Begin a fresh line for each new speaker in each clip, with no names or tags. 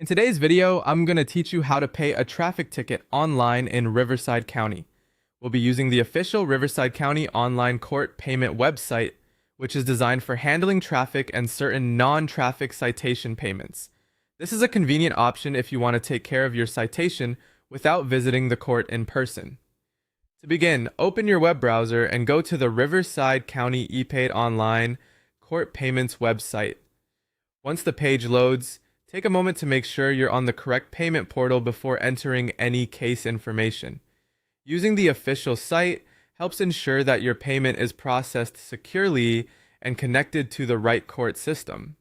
In today's video, I'm going to teach you how to pay a traffic ticket online in Riverside County. We'll be using the official Riverside County online court payment website, which is designed for handling traffic and certain non-traffic citation payments. This is a convenient option if you want to take care of your citation without visiting the court in person. To begin, open your web browser and go to the Riverside County ePaid Online Court Payments website. Once the page loads, take a moment to make sure you're on the correct payment portal before entering any case information. Using the official site helps ensure that your payment is processed securely and connected to the right court system.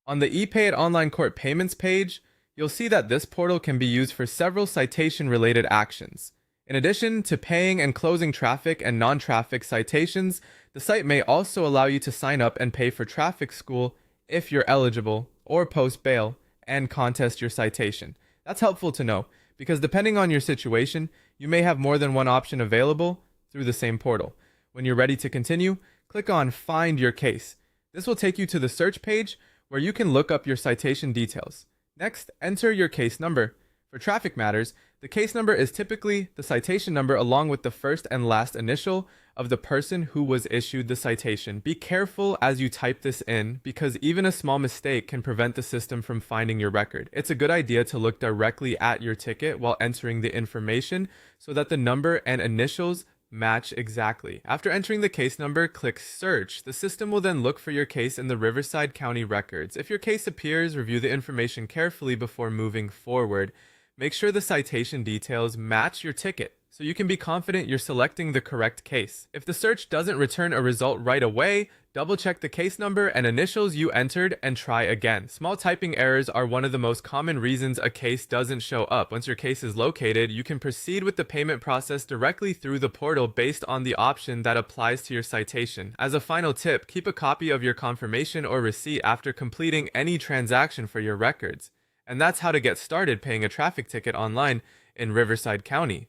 On the ePaid Online Court Payments page, you'll see that this portal can be used for several citation-related actions. In addition to paying and closing traffic and non-traffic citations, the site may also allow you to sign up and pay for traffic school if you're eligible, or post bail and contest your citation. That's helpful to know, because depending on your situation, you may have more than one option available through the same portal. When you're ready to continue, click on Find Your Case. This will take you to the search page where you can look up your citation details. Next, enter your case number. For traffic matters, the case number is typically the citation number along with the first and last initial of the person who was issued the citation. Be careful as you type this in, because even a small mistake can prevent the system from finding your record. It's a good idea to look directly at your ticket while entering the information so that the number and initials match exactly. After entering the case number, click Search. The system will then look for your case in the Riverside County records. If your case appears, review the information carefully before moving forward. Make sure the citation details match your ticket so you can be confident you're selecting the correct case. If the search doesn't return a result right away, double check the case number and initials you entered and try again. Small typing errors are one of the most common reasons a case doesn't show up. Once your case is located, you can proceed with the payment process directly through the portal based on the option that applies to your citation. As a final tip, keep a copy of your confirmation or receipt after completing any transaction for your records. And that's how to get started paying a traffic ticket online in Riverside County.